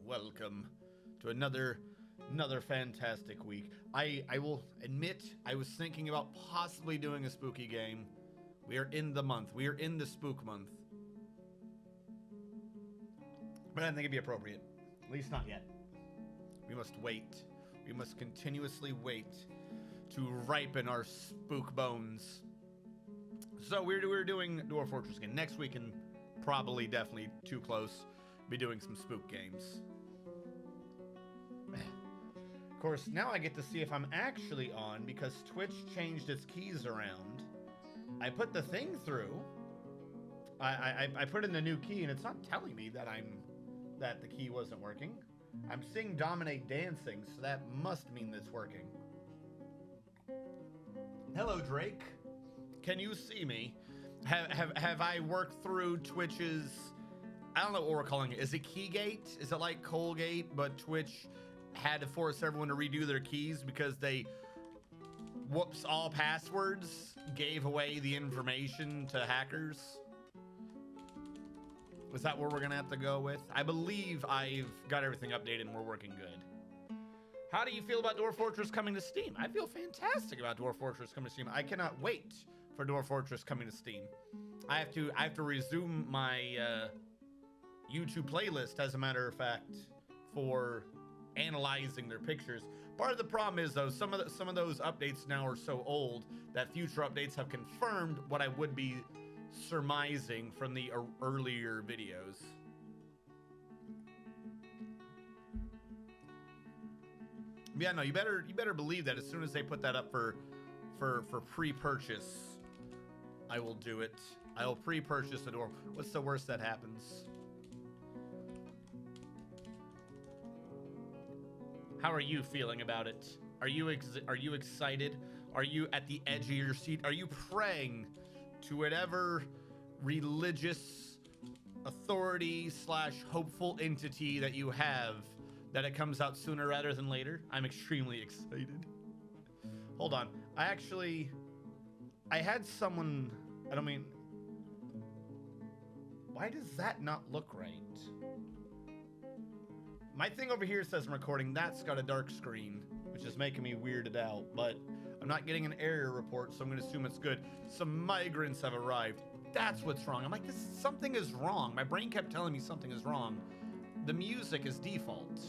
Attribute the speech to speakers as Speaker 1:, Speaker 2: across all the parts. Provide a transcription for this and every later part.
Speaker 1: welcome to another fantastic week. I will admit I was thinking about possibly doing a spooky game. We are in the month. We are in the spook month. But I didn't think it'd be appropriate. At least not yet. We must wait. We must continuously wait to ripen our spook bones. So we're doing Dwarf Fortress again. Next week, and probably definitely too close, be doing some spook games. Of course, now I get to see if I'm actually on because Twitch changed its keys around. I put the thing through. I put in the new key and it's not telling me that the key wasn't working. I'm seeing Dominate dancing, so that must mean it's working. Hello, Drake. Can you see me? Have I worked through Twitch's, I don't know what we're calling it. Is it Keygate? Is it like Colgate, but Twitch had to force everyone to redo their keys because they whoops all passwords, gave away the information to hackers? Is that where we're gonna have to go with? I believe I've got everything updated and we're working good. How do you feel about Dwarf Fortress coming to Steam? I feel fantastic about Dwarf Fortress coming to Steam. I cannot wait for Dwarf Fortress coming to Steam. I have to resume my YouTube playlist, as a matter of fact, for analyzing their pictures. Part of the problem is though, some of those updates now are so old that future updates have confirmed what I would be surmising from the earlier videos. Yeah, no, you better believe that as soon as they put that up for pre-purchase, I will do it. I will pre-purchase the door. What's the worst that happens? How are you feeling about it? Are you excited? Are you at the edge of your seat? Are you praying to whatever religious authority / hopeful entity that you have that it comes out sooner rather than later? I'm extremely excited. Hold on. I had someone, I don't mean, why does that not look right? My thing over here says I'm recording. That's got a dark screen, which is making me weirded out, but I'm not getting an error report, so I'm gonna assume it's good. Some migrants have arrived. That's what's wrong. I'm like, something is wrong. My brain kept telling me something is wrong. The music is default.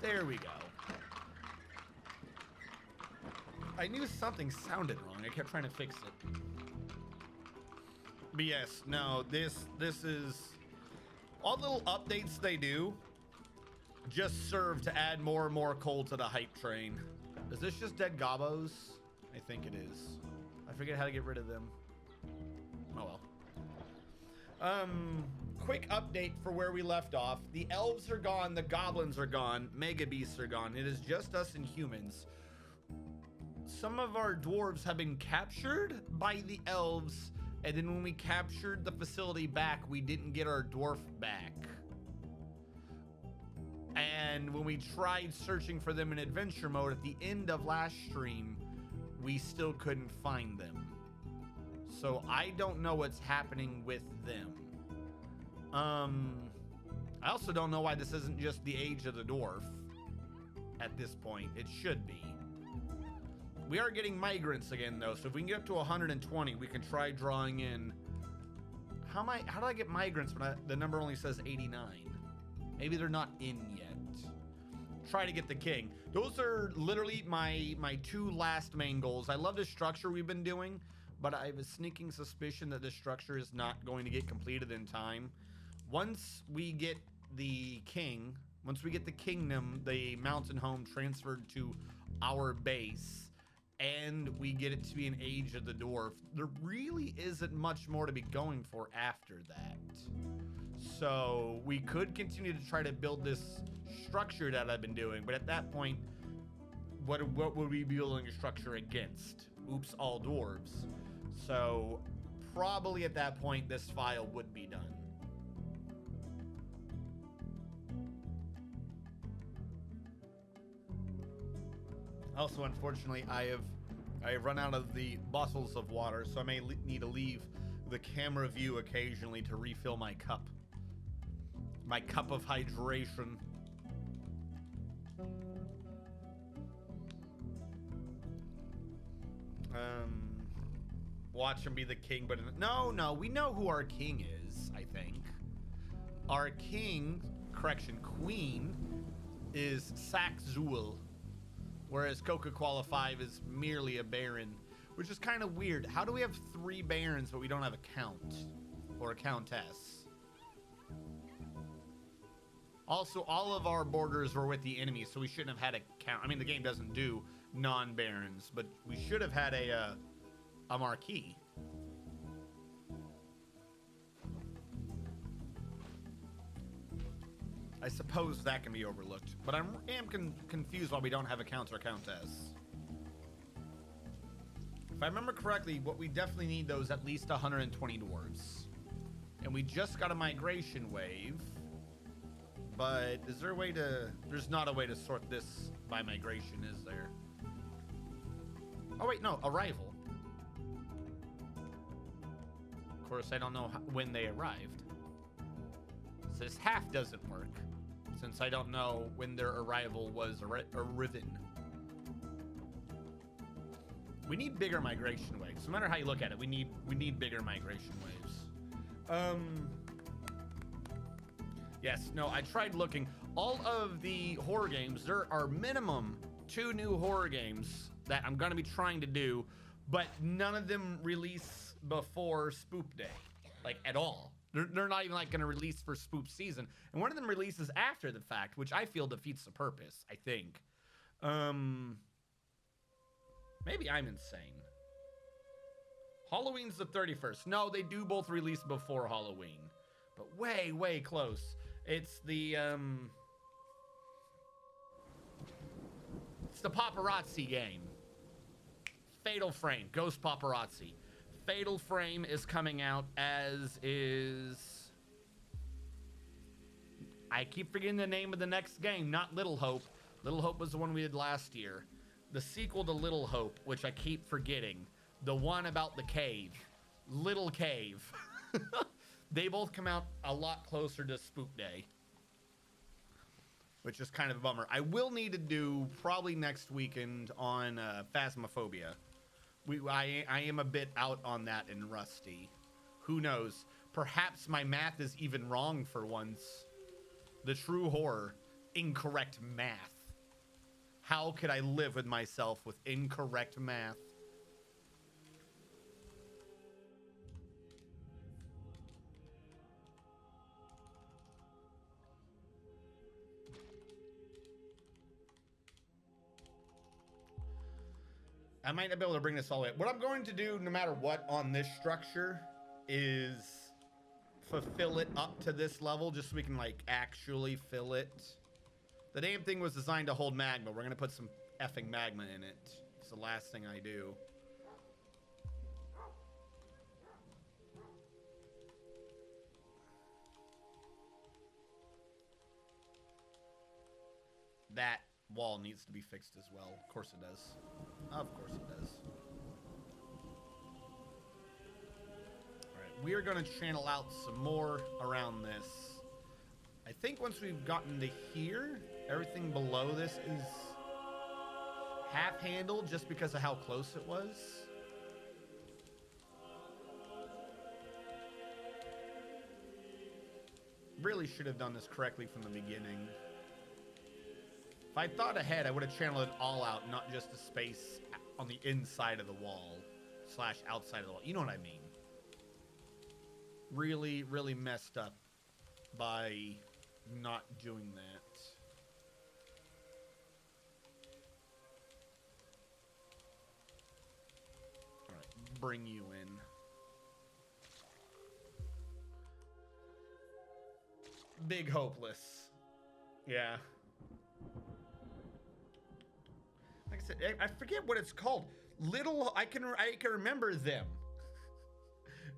Speaker 1: There we go. I knew something sounded wrong. I kept trying to fix it. But yes, no, this is all the little updates they do just serve to add more and more coal to the hype train. Is this just dead gobbos? I think it is. I forget how to get rid of them. Oh well. Quick update for where we left off. The elves are gone, the goblins are gone, mega beasts are gone. It is just us and humans. Some of our dwarves have been captured by the elves, and then when we captured the facility back, we didn't get our dwarf back. And when we tried searching for them in adventure mode at the end of last stream, we still couldn't find them. So I don't know what's happening with them. I also don't know why this isn't just the age of the dwarf at this point. It should be. We are getting migrants again though, so if we can get up to 120, we can try drawing in. How do I get migrants when the number only says 89? Maybe they're not in yet. Try to get the king. Those are literally my two last main goals. I love the structure we've been doing, but I have a sneaking suspicion that this structure is not going to get completed in time. Once we get the king, once we get the kingdom, the mountain home transferred to our base, and we get it to be an age of the dwarf, there really isn't much more to be going for after that. So we could continue to try to build this structure that I've been doing, but at that point, what would we be building a structure against? Oops, all dwarves. So probably at that point, this file would be done. Also, unfortunately, I I run out of the bottles of water, so I may need to leave the camera view occasionally to refill my cup. My cup of hydration. Watch him be the king, but no, we know who our king is, I think. Our king, queen, is Saxzul, whereas Coca-Cola 5 is merely a baron, which is kind of weird. How do we have 3 barons, but we don't have a count or a countess? Also, all of our borders were with the enemy, so we shouldn't have had a count. I mean, the game doesn't do non-barons, but we should have had a marquee. I suppose that can be overlooked, but I am confused why we don't have a count or countess. If I remember correctly, what we definitely need, though, is at least 120 dwarves. And we just got a migration wave. But is there a way to... There's not a way to sort this by migration, is there? Oh, wait, no. Arrival. Of course, I don't know when they arrived. So this half doesn't work, since I don't know when their arrival was arriven. We need bigger migration waves. No matter how you look at it, we need bigger migration waves. Yes, no, I tried looking. All of the horror games, there are minimum 2 new horror games that I'm gonna be trying to do, but none of them release before Spoop Day, like at all. They're not even like gonna release for Spoop season, and one of them releases after the fact, which I feel defeats the purpose. I think. Maybe I'm insane. Halloween's the 31st. No, they do both release before Halloween, but way close. It's the paparazzi game. Fatal Frame, Ghost Paparazzi. Fatal Frame is coming out, as is... I keep forgetting the name of the next game, not Little Hope. Little Hope was the one we did last year. The sequel to Little Hope, which I keep forgetting. The one about the cave. Little Cave. They both come out a lot closer to Spook Day, which is kind of a bummer. I will need to do probably next weekend on Phasmophobia. I am a bit out on that and rusty. Who knows? Perhaps my math is even wrong for once. The true horror, incorrect math. How could I live with myself with incorrect math? I might not be able to bring this all the way. What I'm going to do, no matter what, on this structure is fulfill it up to this level just so we can, like, actually fill it. The damn thing was designed to hold magma. We're going to put some effing magma in it. It's the last thing I do. That wall needs to be fixed as well. Of course it does. Of course it does. Alright, we are going to channel out some more around this. I think once we've gotten to here, everything below this is half-handled just because of how close it was. Really should have done this correctly from the beginning. If I thought ahead, I would have channeled it all out, not just the space on the inside of the wall / outside of the wall. You know what I mean? Really messed up by not doing that. All right, bring you in. Big hopeless. Yeah. Like I said, I forget what it's called. I can remember them.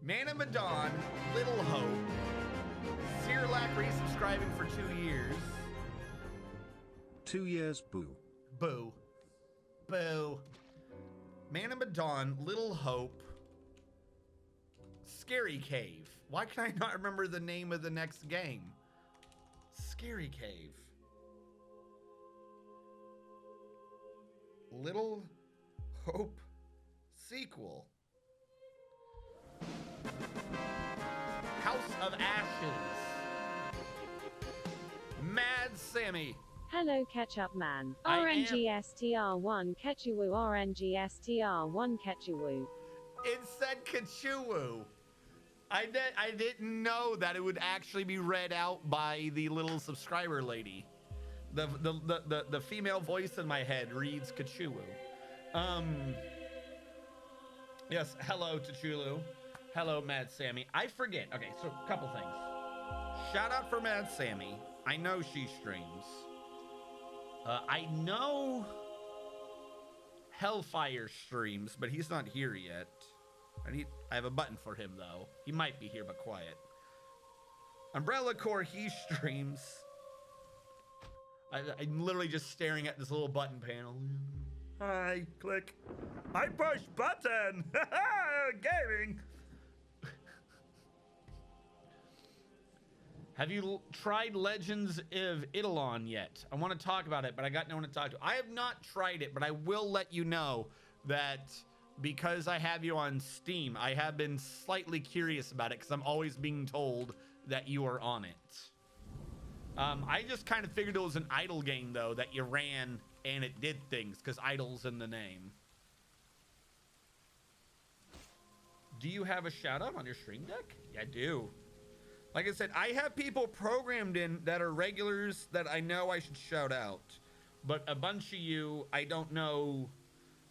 Speaker 1: Man of Medan, Little Hope, Sirlac resubscribing for 2 years.
Speaker 2: 2 years, boo.
Speaker 1: Boo. Boo. Man of Dawn, Little Hope, Scary Cave. Why can I not remember the name of the next game? Scary Cave. Little Hope sequel. House of Ashes. Mad Sammy.
Speaker 2: Hello Ketchup Man. RNGSTR1 Ketchuwu RNGSTR1 Ketchuwu.
Speaker 1: It said Kachuwu. I didn't know that it would actually be read out by the little subscriber lady. The female voice in my head reads Kachuwu. Yes, hello Tachulu. Hello Mad Sammy. I forget. Okay, so a couple things. Shout out for Mad Sammy. I know she streams. I know Hellfire streams, but he's not here yet. I have a button for him though. He might be here, but quiet. Umbrella Core, he streams. I'm literally just staring at this little button panel. Hi, click. I push button. Gaming. Have you tried Legends of Eidolon yet? I want to talk about it, but I got no one to talk to. I have not tried it, but I will let you know that because I have you on Steam, I have been slightly curious about it because I'm always being told that you are on it. I just kind of figured it was an idle game, though, that you ran and it did things because idle's in the name. Do you have a shout out on your stream deck? Yeah, I do. Like I said, I have people programmed in that are regulars that I know I should shout out. But a bunch of you, I don't know.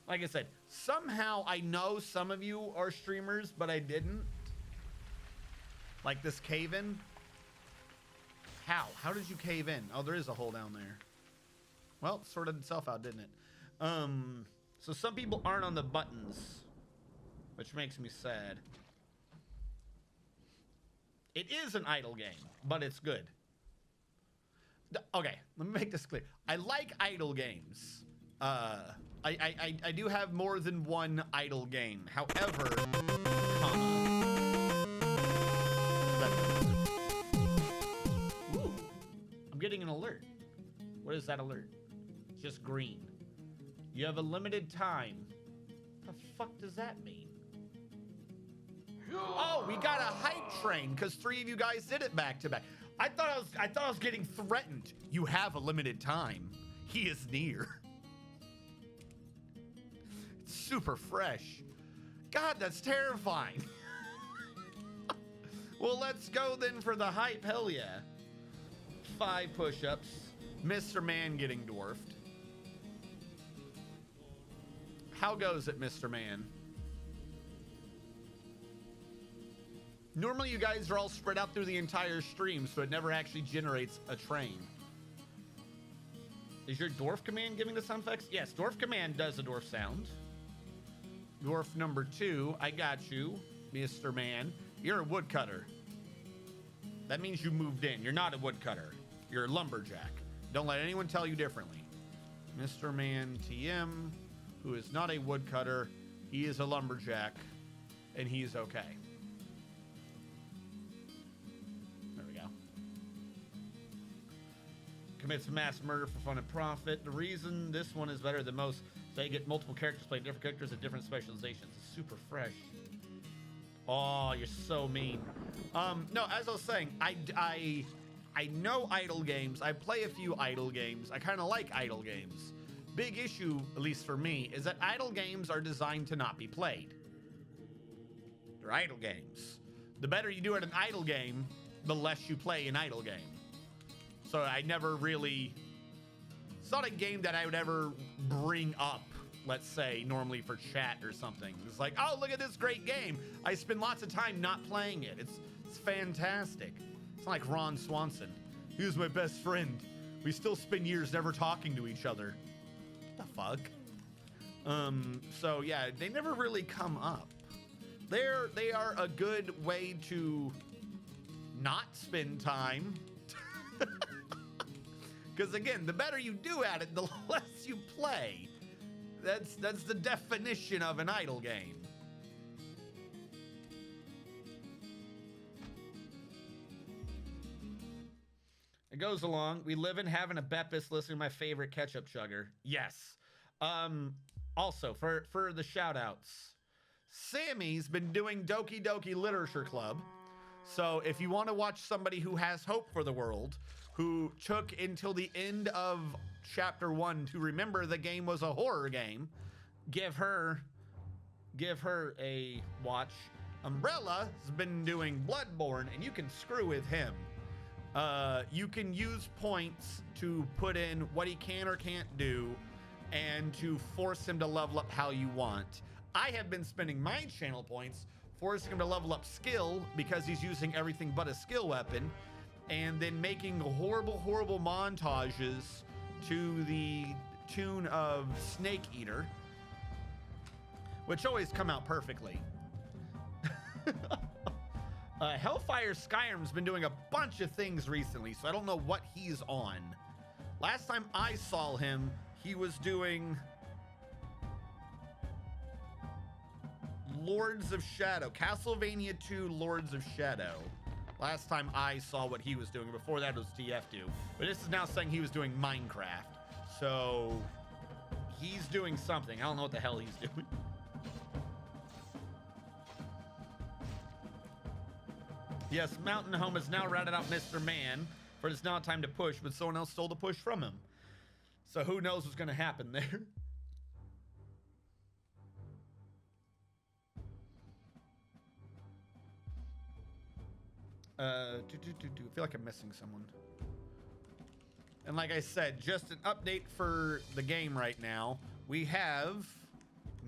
Speaker 1: Like I said, somehow I know some of you are streamers, but I didn't. Like this cave in. How? How did you cave in? Oh, there is a hole down there. Well, it sorted itself out, didn't it? So some people aren't on the buttons, which makes me sad. It is an idle game, but it's good. Okay, let me make this clear. I like idle games. I do have more than one idle game. However, Ooh, I'm getting an alert. What is that alert? It's just green. You have a limited time. What the fuck does that mean? Oh, we got a hype train because 3 of you guys did it back to back. I thought I was getting threatened. You have a limited time. He is near. It's super fresh. God, that's terrifying. Well, let's go then for the hype. Hell yeah. 5 push-ups. Mr. Man getting dwarfed. How goes it, Mr. Man? Normally you guys are all spread out through the entire stream, so it never actually generates a train. Is your dwarf command giving the sound effects? Yes, dwarf command does a dwarf sound. Dwarf number 2, I got you, Mr. Man. You're a woodcutter. That means you moved in. You're not a woodcutter. You're a lumberjack. Don't let anyone tell you differently. Mr. Man TM, who is not a woodcutter, he is a lumberjack, and he is okay. Commits mass murder for fun and profit. The reason this one is better than most, they get multiple characters playing different characters at different specializations. It's super fresh. Oh, you're so mean. No, as I was saying, I know idle games. I play a few idle games. I kind of like idle games. Big issue, at least for me, is that idle games are designed to not be played. They're idle games. The better you do at an idle game, the less you play an idle game. So I never really, it's not a game that I would ever bring up, let's say, normally for chat or something. It's like, oh, look at this great game. I spend lots of time not playing it. It's fantastic. It's like Ron Swanson. He was my best friend. We still spend years never talking to each other. What the fuck? So yeah, they never really come up. They are a good way to not spend time. Because again, the better you do at it, the less you play. That's the definition of an idle game. It goes along. We live in having a Beppis listening to my favorite ketchup chugger. Yes. Also, for the shout outs, Sammy's been doing Doki Doki Literature Club. So if you want to watch somebody who has hope for the world, who took until the end of chapter 1 to remember the game was a horror game, give her a watch. Umbrella's been doing Bloodborne, and you can screw with him. You can use points to put in what he can or can't do and to force him to level up how you want. I have been spending my channel points forcing him to level up skill because he's using everything but a skill weapon, and then making horrible montages to the tune of Snake Eater, which always come out perfectly. Hellfire Skyrim's been doing a bunch of things recently, so I don't know what he's on. Last time I saw him, he was doing Lords of Shadow. Castlevania 2 Lords of Shadow. Last time I saw what he was doing. Before that was TF2. But this is now saying he was doing Minecraft. So he's doing something. I don't know what the hell he's doing. Yes, Mountain Home has now ratted out Mr. Man, for it's now time to push, but someone else stole the push from him. So who knows what's going to happen there. I feel like I'm missing someone. And like I said, just an update for the game right now. We have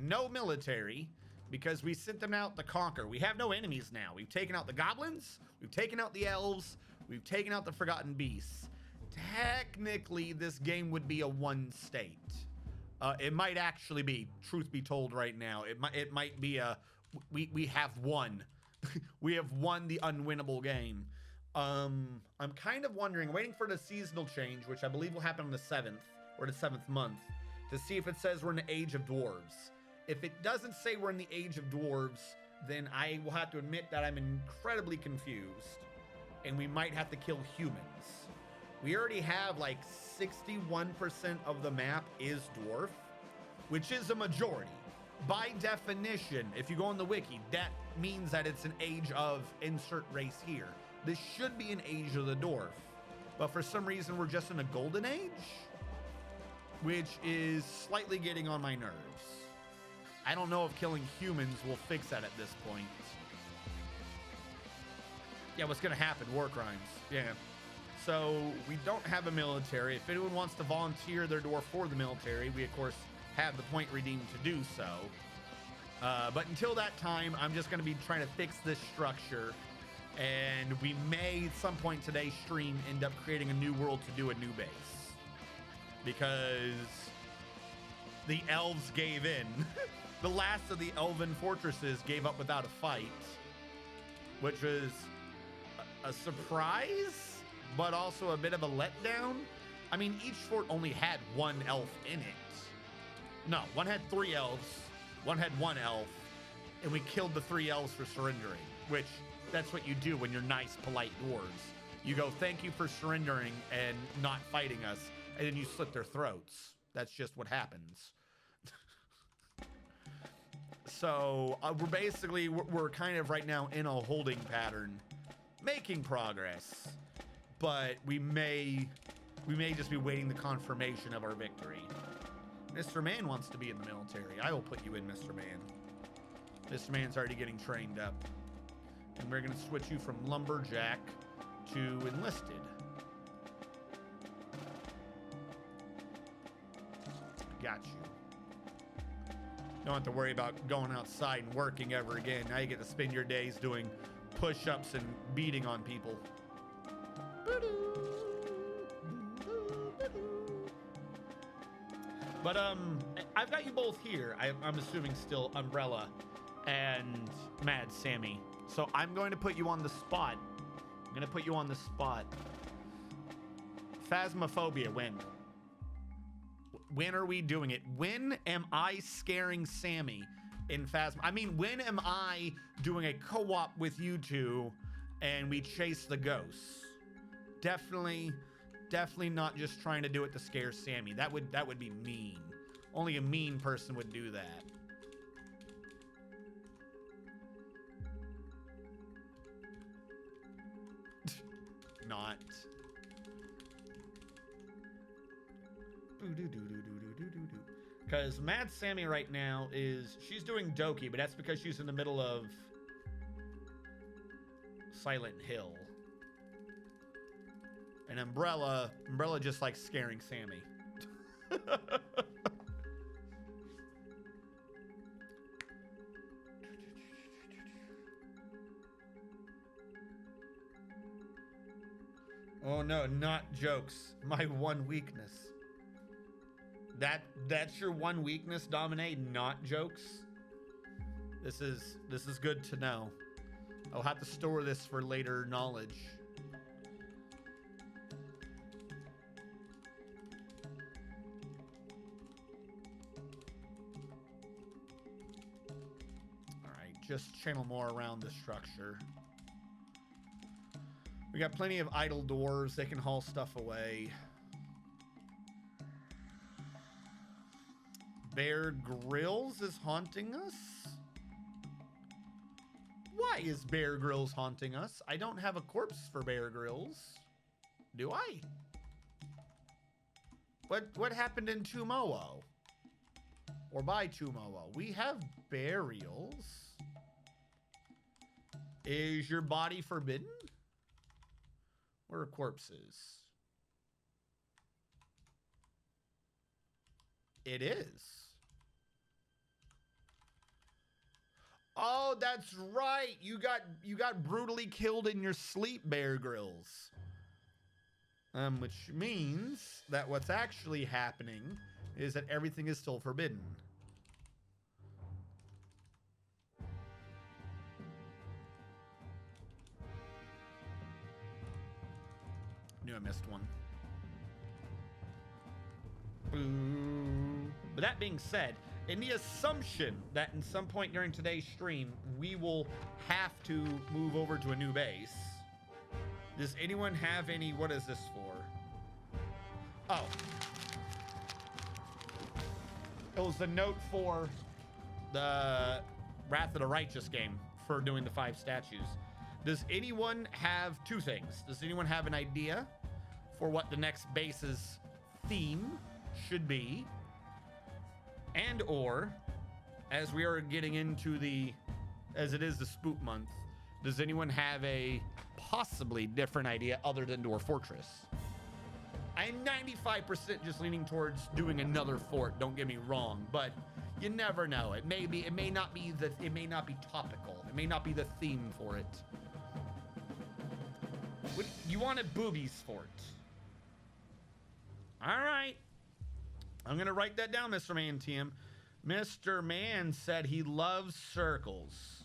Speaker 1: no military because we sent them out to conquer. We have no enemies now. We've taken out the goblins, we've taken out the elves, we've taken out the forgotten beasts. Technically, this game would be a one state. It might actually be, truth be told right now, it might be a, we have won. We have won the unwinnable game. I'm kind of wondering, waiting for the seasonal change, which I believe will happen on the 7th, or the 7th month, to see if it says we're in the Age of Dwarves. If it doesn't say we're in the Age of Dwarves, then I will have to admit that I'm incredibly confused, and we might have to kill humans. We already have like 61% of the map is Dwarf, which is a majority. By definition, if you go on the wiki, that means that it's an age of insert race here. This should be an age of the dwarf, but for some reason we're just in a golden age, which is slightly getting on my nerves. I don't know if killing humans will fix that at this point. Yeah, what's gonna happen? War crimes. Yeah. So we don't have a military. If anyone wants to volunteer their dwarf for the military, we of course have the point redeemed to do so. But until that time, I'm just going to be trying to fix this structure. And we may, at some point today's stream, end up creating a new world to do a new base. Because the elves gave in. The last of the elven fortresses gave up without a fight. Which was a surprise, but also a bit of a letdown. I mean, each fort only had one elf in it. No, one had 3 elves, one had 1 elf, and we killed the 3 elves for surrendering, which that's what you do when you're nice, polite dwarves. You go, thank you for surrendering and not fighting us, and then you slit their throats. That's just what happens. So we're kind of right now in a holding pattern, making progress, but we may just be waiting the confirmation of our victory. Mr. Man wants to be in the military. I will put you in, Mr. Man. Mr. Man's already getting trained up. And we're going to switch you from lumberjack to enlisted. Got you. Don't have to worry about going outside and working ever again. Now you get to spend your days doing push-ups and beating on people. But I've got you both here. I'm assuming still Umbrella and Mad Sammy. So I'm going to put you on the spot. I'm going to put you on the spot. Phasmophobia, when? When are we doing it? When am I scaring Sammy in Phasma? I mean, when am I doing a co-op with you two and we chase the ghosts? Definitely not just trying to do it to scare Sammy. That would be mean. Only a mean person would do that. Not. Because Mad Sammy right now she's doing Doki, but that's because she's in the middle of Silent Hill. And Umbrella just likes scaring Sammy. Oh no, not jokes. My one weakness. That's your one weakness, Domine, not jokes. This is good to know. I'll have to store this for later knowledge. All right, just channel more around the structure. We got plenty of idle doors. They can haul stuff away. Bear Grylls is haunting us? Why is Bear Grylls haunting us? I don't have a corpse for Bear Grylls. Do I? What happened in Tumoo? Or by Tumoo? We have burials. Is your body forbidden? Where are corpses? It is. Oh, that's right. You got brutally killed in your sleep, Bear Grylls. Which means that what's actually happening is that everything is still forbidden. Knew I missed one. Boo. But that being said, in the assumption that in some point during today's stream, we will have to move over to a new base. Does anyone have any, what is this for? Oh. It was the note for the Wrath of the Righteous game for doing the 5 statues. Does anyone have 2 things? Does anyone have an idea for what the next base's theme should be? And or, as we are getting into as it is the spook month, does anyone have a possibly different idea other than Dwarf Fortress? I'm 95% just leaning towards doing another fort, don't get me wrong, but you never know. It may not be topical. It may not be the theme for it. You wanted Boobies Fort. All right. I'm going to write that down, Mr. Man TM. Mr. Man said he loves circles.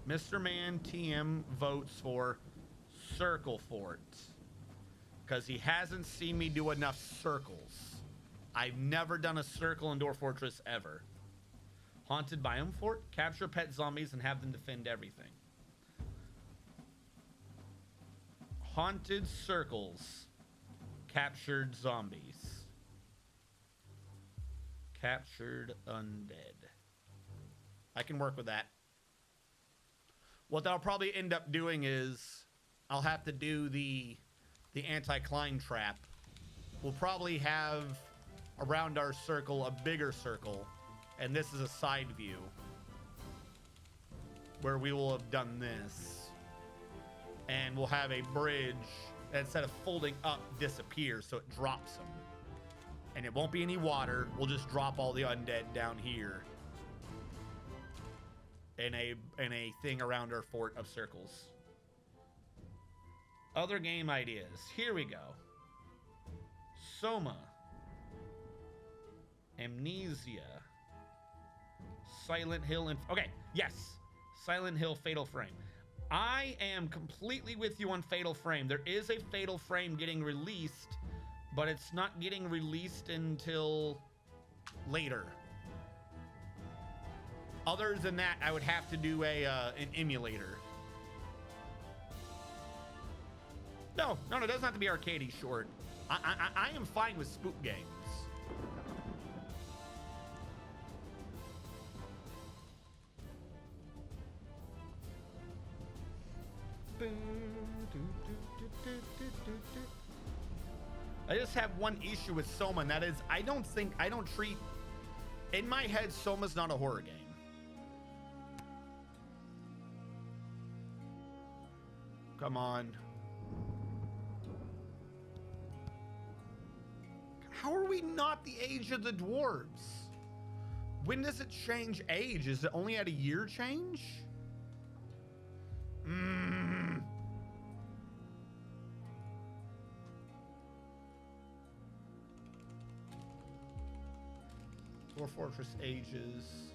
Speaker 1: Mr. Man TM votes for Circle Fort because he hasn't seen me do enough circles. I've never done a circle in Dwarf Fortress ever. Haunted Biome Fort. Capture pet zombies and have them defend everything. Haunted circles. Captured zombies. Captured undead. I can work with that. What I'll probably end up doing is I'll have to do the anti-climb trap. We'll probably have around our circle a bigger circle, and this is a side view where we will have done this. And we'll have a bridge that instead of folding up disappears, so it drops them. And it won't be any water. We'll just drop all the undead down here in a thing around our fort of circles. Other game ideas. Here we go. Soma. Amnesia. Silent Hill and okay, yes. Silent Hill Fatal Frame. I am completely with you on Fatal Frame. There is a Fatal Frame getting released but it's not getting released until later. Other than that, I would have to do an emulator. No, it doesn't have to be arcadey short. I am fine with spook games. I just have one issue with Soma, and that is I don't treat, in my head, Soma's not a horror game. Come on. How are we not the age of the dwarves? When does it change age? Is it only at a year change? Dwarf Fortress ages.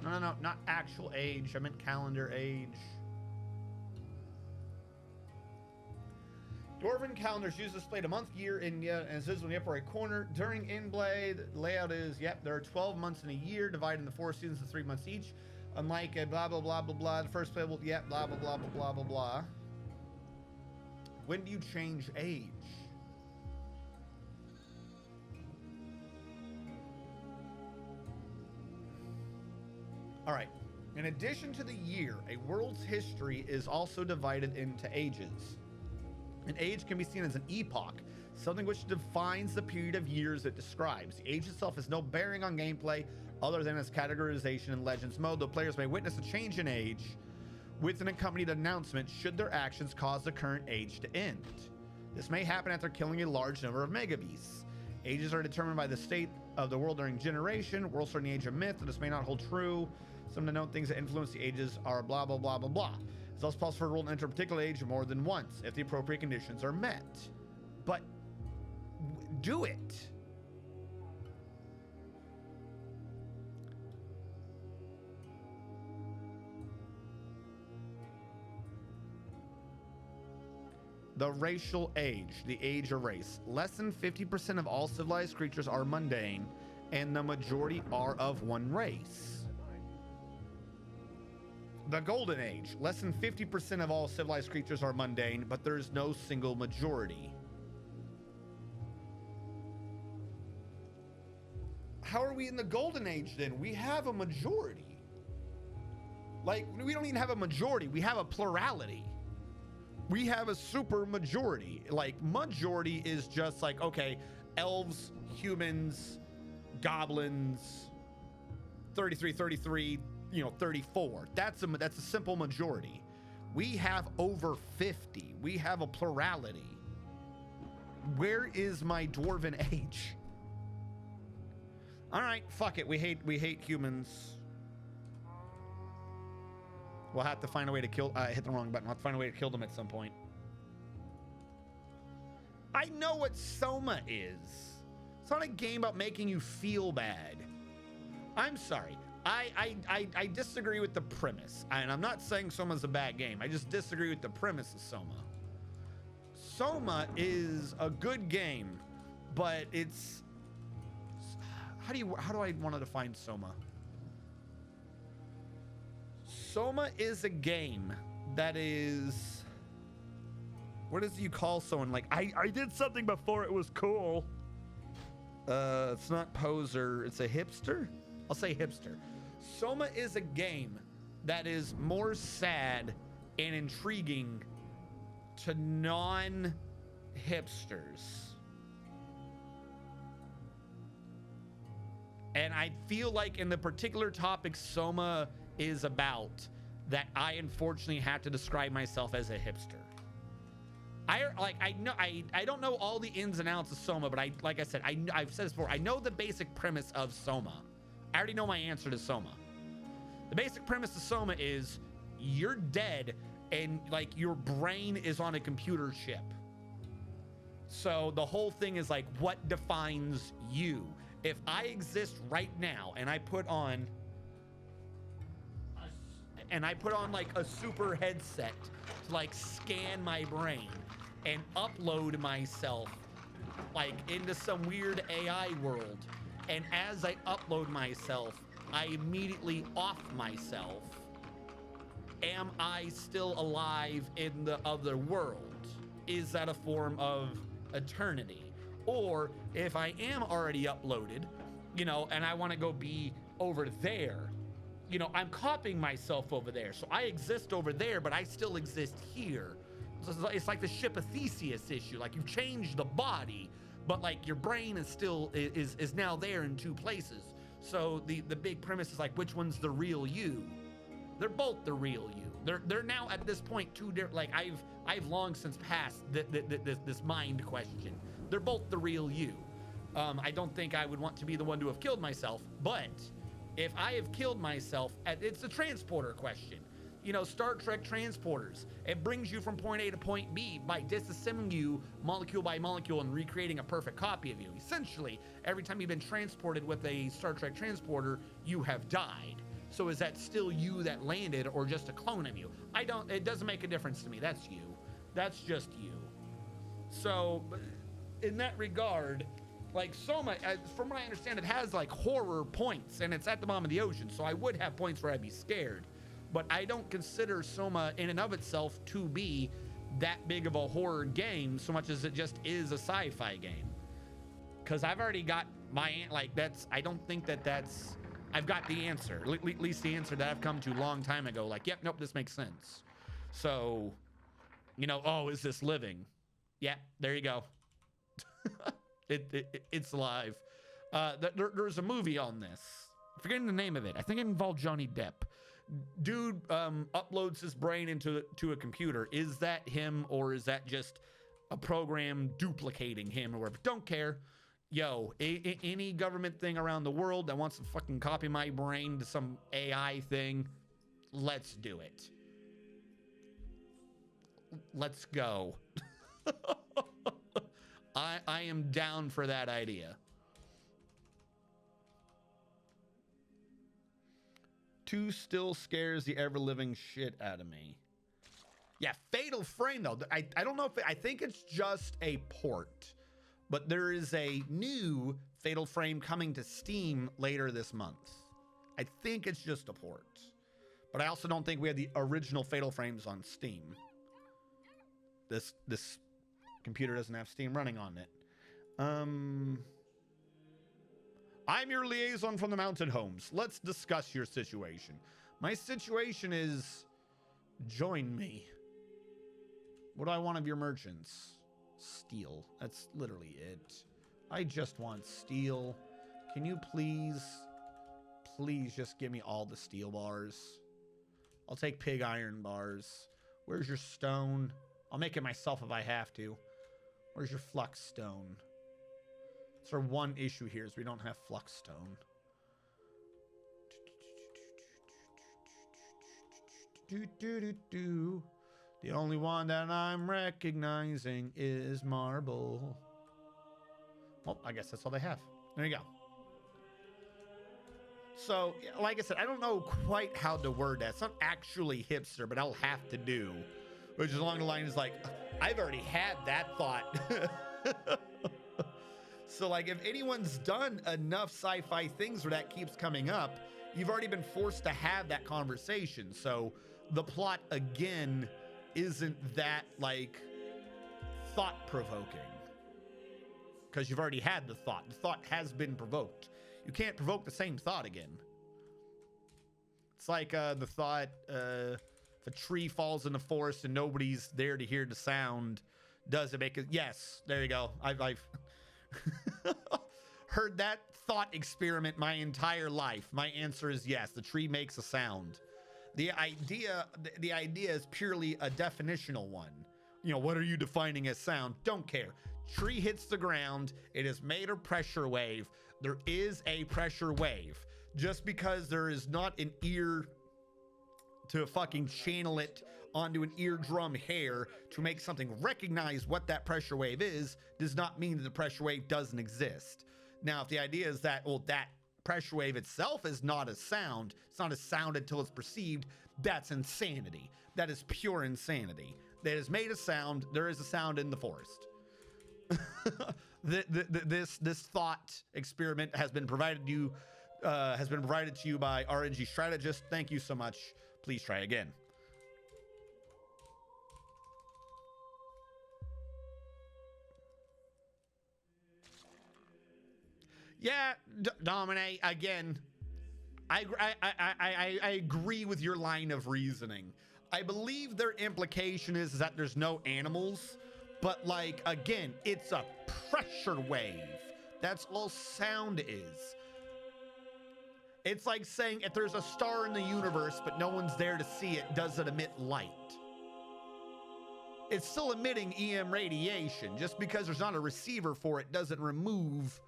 Speaker 1: No, not actual age. I meant calendar age. Dwarven calendars use displayed a month, year, and it says when the upper right corner. During in-play, the layout is, there are 12 months in a year, divided into 4 seasons of 3 months each. Unlike a blah, blah, blah, blah, blah. The first playable, blah, blah, blah, blah, blah, blah, blah. When do you change age? All right. In addition to the year, a world's history is also divided into ages. An age can be seen as an epoch, something which defines the period of years it describes. The age itself has no bearing on gameplay other than its categorization in Legends mode, though players may witness a change in age with an accompanied announcement should their actions cause the current age to end. This may happen after killing a large number of megabeasts. Ages are determined by the state of the world during generation. Worlds are in the age of myth, and this may not hold true. Some of the known things that influence the ages are blah, blah, blah, blah, blah. It's also possible for a world to enter a particular age more than once if the appropriate conditions are met. But do it. The racial age, the age of race. Less than 50% of all civilized creatures are mundane, and the majority are of one race. The golden age. Less than 50% of all civilized creatures are mundane, but there's no single majority. How are we in the golden age then? We have a majority. Like, we don't even have a majority. We have a plurality. We have a super majority. Like, majority is just like, okay, elves, humans, goblins, 33, 34. That's a simple majority. We have over 50. We have a plurality. Where is my dwarven age? All right, fuck it. We hate humans. We'll have to find a way to kill. Hit the wrong button. We'll have to find a way to kill them at some point. I know what Soma is. It's not a game about making you feel bad. I'm sorry. I disagree with the premise. And I'm not saying Soma's a bad game. I just disagree with the premise of Soma. Soma is a good game, but it's... How do I want to define Soma? Soma is a game that is... What does you call someone? Like, I did something before it was cool. It's not poser. It's a hipster? I'll say hipster. Soma is a game that is more sad and intriguing to non-hipsters. And I feel like in the particular topic Soma is about, that I unfortunately have to describe myself as a hipster. I don't know all the ins and outs of Soma, but like I said, I've said this before. I know the basic premise of Soma. I already know my answer to Soma. The basic premise of Soma is you're dead and like your brain is on a computer chip. So the whole thing is like, what defines you? If I exist right now and I put on like a super headset to like scan my brain, and upload myself like into some weird AI world. And as I upload myself, I immediately off myself. Am I still alive in the other world? Is that a form of eternity? Or if I am already uploaded, you know, and I want to go be over there, you know, I'm copying myself over there. So I exist over there, but I still exist here. So it's like the ship of Theseus issue. Like you've changed the body, but like your brain is still is now there in two places. So the big premise is like, which one's the real you? They're both the real you. They're now at this point two different. Like I've long since passed this mind question. They're both the real you. I don't think I would want to be the one to have killed myself, but if I have killed myself, it's a transporter question. You know, Star Trek transporters. It brings you from point A to point B by disassembling you molecule by molecule and recreating a perfect copy of you. Essentially, every time you've been transported with a Star Trek transporter, you have died. So is that still you that landed or just a clone of you? It doesn't make a difference to me. That's you. That's just you. So in that regard, like Soma, from what I understand, it has like horror points and it's at the bottom of the ocean. So I would have points where I'd be scared, but I don't consider Soma in and of itself to be that big of a horror game so much as it just is a sci-fi game. Cause I've already got I don't think that's, I've got the answer, at least the answer that I've come to a long time ago. Like, yep, nope, this makes sense. So, you know, oh, is this living? Yeah, there you go. It's alive. There's a movie on this. I'm forgetting the name of it. I think it involved Johnny Depp. Dude uploads his brain into a computer. Is that him or is that just a program duplicating him or whatever? Don't care. Yo, any government thing around the world that wants to fucking copy my brain to some AI thing, let's do it. Let's go. I am down for that idea. 2 still scares the ever-living shit out of me. Yeah, Fatal Frame, though. I don't know if... I think it's just a port. But there is a new Fatal Frame coming to Steam later this month. I think it's just a port. But I also don't think we have the original Fatal Frames on Steam. This computer doesn't have Steam running on it. I'm your liaison from the mountain homes. Let's discuss your situation. My situation is join me. What do I want of your merchants? Steel. That's literally it. I just want steel. Can you please just give me all the steel bars? I'll take pig iron bars. Where's your stone? I'll make it myself if I have to. Where's your flux stone? So one issue here is we don't have flux stone. The only one that I'm recognizing is marble. Well, I guess that's all they have. There you go. So, like I said, I don't know quite how to word that. It's not actually hipster, but I'll have to do. Which is along the lines like, I've already had that thought. So, like, if anyone's done enough sci-fi things where that keeps coming up, you've already been forced to have that conversation. So, the plot, again, isn't that, like, thought-provoking. Because you've already had the thought. The thought has been provoked. You can't provoke the same thought again. It's like the thought, if a tree falls in the forest and nobody's there to hear the sound, does it make it? Yes, there you go. I've heard that thought experiment my entire life. My answer is yes. The tree makes a sound. The idea is purely a definitional one. You know, what are you defining as sound? Don't care. Tree hits the ground. It is made a pressure wave. There is a pressure wave. Just because there is not an ear to fucking channel it onto an eardrum hair to make something recognize what that pressure wave is, does not mean that the pressure wave doesn't exist. Now, if the idea is that, well, that pressure wave itself is not a sound, it's not a sound until it's perceived, that's insanity. That is pure insanity. that has made a sound. There is a sound in the forest. This thought experiment has been provided to you by RNG Strategist. Thank you so much. Please try again. Yeah, Domine, again, I agree with your line of reasoning. I believe their implication is that there's no animals, but like, again, it's a pressure wave. That's all sound is. It's like saying if there's a star in the universe, but no one's there to see it, does it emit light? It's still emitting EM radiation. Just because there's not a receiver for it doesn't remove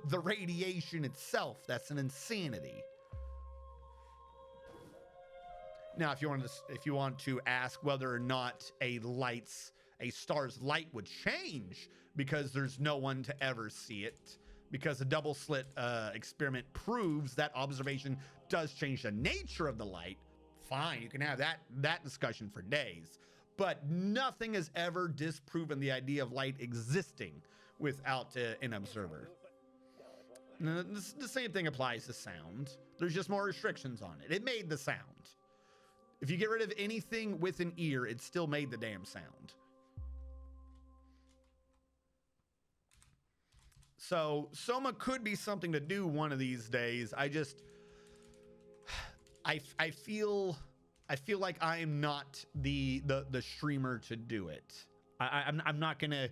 Speaker 1: the radiation itself. That's an insanity. Now, if you want to ask whether or not a star's light would change because there's no one to ever see it, because the double slit experiment proves that observation does change the nature of the light, fine, you can have that discussion for days. But nothing has ever disproven the idea of light existing without an observer. The same thing applies to sound. There's just more restrictions on it. It made the sound. If you get rid of anything with an ear, it still made the damn sound. So Soma could be something to do one of these days. I feel like I am not the streamer to do it. I'm not gonna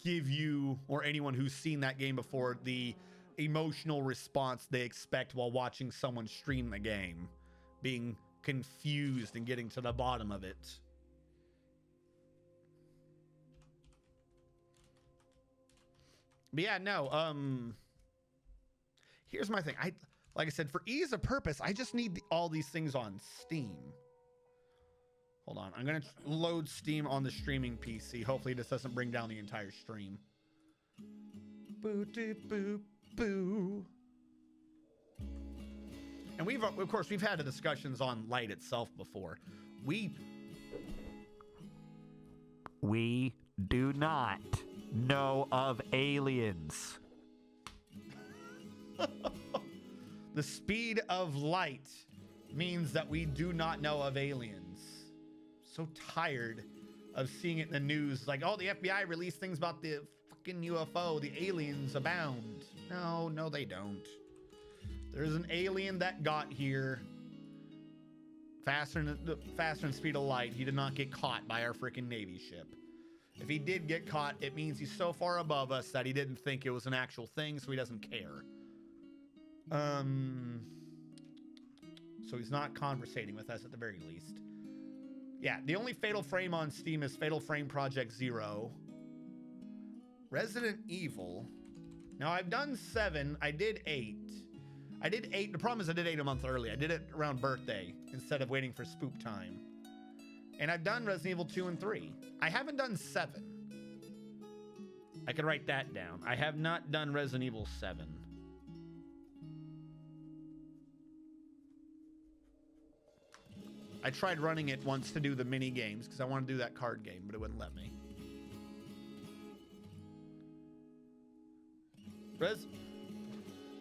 Speaker 1: give you or anyone who's seen that game before the emotional response they expect while watching someone stream the game, being confused and getting to the bottom of it. But yeah, no, here's my thing. Like I said, for ease of purpose, I just need all these things on Steam. Hold on, I'm gonna load Steam on the streaming PC. Hopefully this doesn't bring down the entire stream. Boo doo boo boo. And of course, we've had the discussions on light itself before. We do not know of aliens. The speed of light means that we do not know of aliens. So tired of seeing it in the news. Like, oh, the FBI released things about the fucking UFO. The aliens abound. No, they don't. There's an alien that got here faster than speed of light. He did not get caught by our freaking Navy ship. If he did get caught, it means he's so far above us that he didn't think it was an actual thing, so he doesn't care. So he's not conversating with us at the very least. Yeah, the only Fatal Frame on Steam is Fatal Frame Project Zero. Resident Evil. Now, I've done 7. I did 8. I did 8. The problem is I did 8 a month early. I did it around birthday instead of waiting for spoop time. And I've done Resident Evil 2 and 3. I haven't done 7. I can write that down. I have not done Resident Evil 7. I tried running it once to do the mini games because I want to do that card game, but it wouldn't let me.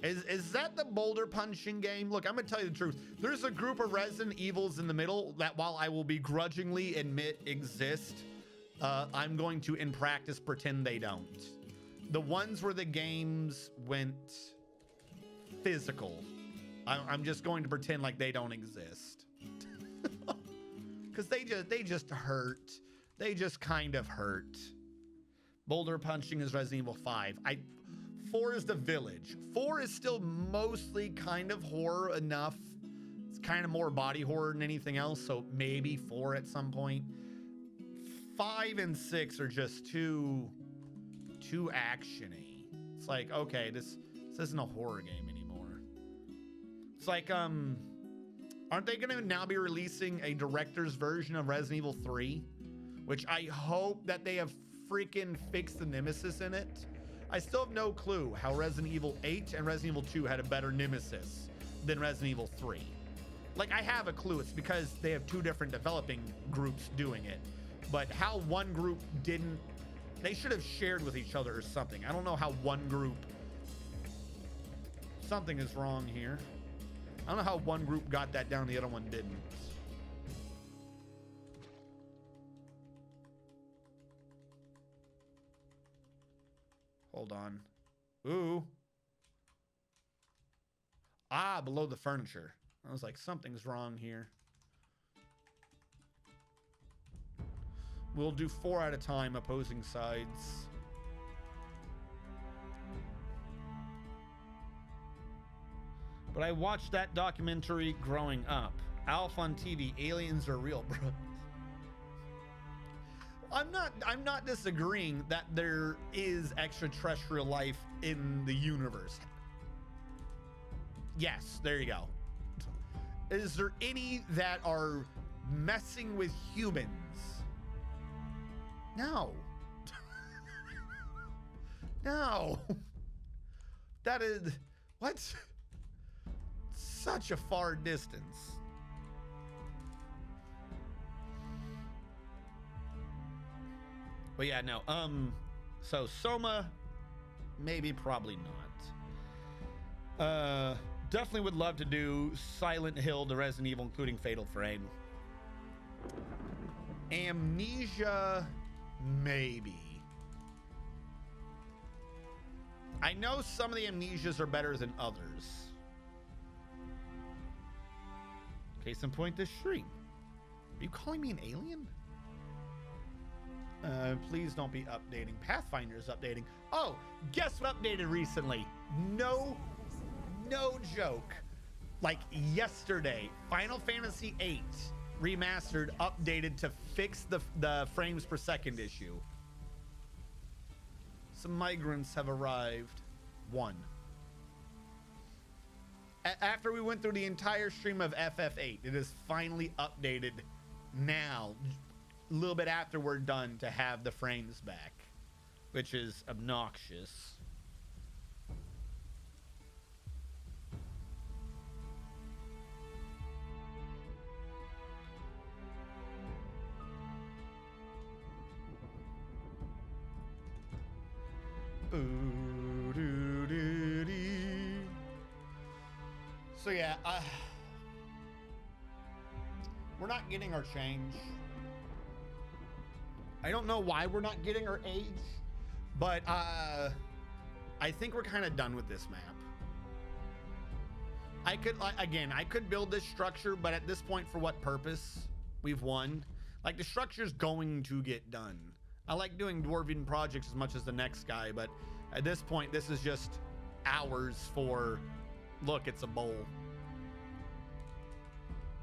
Speaker 1: Is that the boulder punching game? Look, I'm gonna tell you the truth. There's a group of Resident Evils in the middle that, while I will begrudgingly admit exist, I'm going to, in practice, pretend they don't. The ones where the games went physical, I'm just going to pretend like they don't exist. Because they just hurt. They just kind of hurt. Boulder punching is Resident Evil 5. 4 is The Village. 4 is still mostly kind of horror enough. It's kind of more body horror than anything else, so maybe 4 at some point. 5 and 6 are just too action-y. It's like, okay, this isn't a horror game anymore. It's like, aren't they gonna now be releasing a director's version of Resident Evil 3? Which I hope that they have freaking fixed the nemesis in it. I still have no clue how Resident Evil 8 and Resident Evil 2 had a better nemesis than Resident Evil 3. Like, I have a clue. It's because they have two different developing groups doing it. But how one group didn't... They should have shared with each other or something. I don't know how one group... Something is wrong here. I don't know how one group got that down, the other one didn't. Hold on. Ooh. Ah, below the furniture. I was like, something's wrong here. We'll do 4 at a time, opposing sides. But I watched that documentary growing up. Alf on TV, aliens are real, bro. I'm not disagreeing that there is extraterrestrial life in the universe. Yes, there you go. Is there any that are messing with humans? No. No. That is what? Such a far distance. But yeah, no. So Soma, maybe, probably not. Definitely would love to do Silent Hill, the Resident Evil, including Fatal Frame. Amnesia, maybe. I know some of the Amnesias are better than others. Case in point, this stream. Are you calling me an alien? Please don't be updating. Pathfinder's updating. Oh, guess what updated recently? No joke. Like yesterday, Final Fantasy VIII Remastered updated to fix the frames per second issue. Some migrants have arrived. One. After we went through the entire stream of FF8, it is finally updated now, a little bit after we're done, to have the frames back, which is obnoxious. So yeah, we're not getting our change. I don't know why we're not getting our age, but I think we're kind of done with this map. I could build this structure, but at this point, for what purpose? We've won. Like, the structure's going to get done. I like doing dwarven projects as much as the next guy, but at this point, this is just hours for, look, it's a bowl.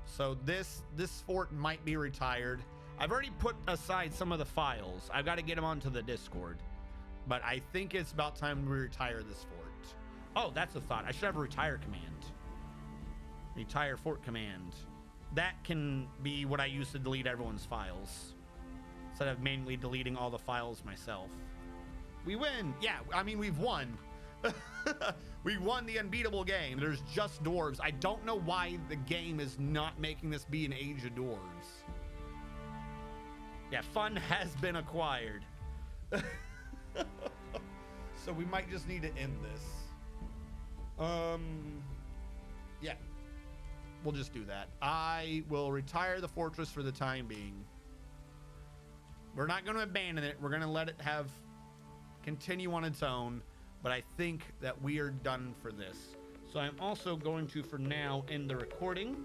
Speaker 1: So this fort might be retired. I've already put aside some of the files. I've got to get them onto the Discord, but I think it's about time we retire this fort. Oh, that's a thought. I should have a retire command. Retire fort command. That can be what I use to delete everyone's files, instead of manually deleting all the files myself. We win. Yeah, I mean, we've won. We won the unbeatable game. There's just dwarves. I don't know why the game is not making this be an Age of Dwarves. Yeah, fun has been acquired. So we might just need to end this. Yeah. We'll just do that. I will retire the fortress for the time being. We're not going to abandon it. We're going to let it continue on its own. But I think that we are done for this. So I'm also going to, for now, end the recording.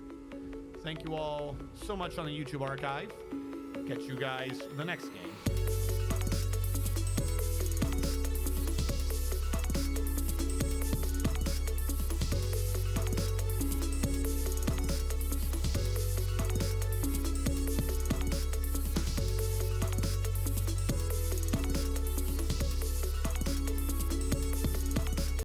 Speaker 1: Thank you all so much on the YouTube archive. Catch you guys for the next game.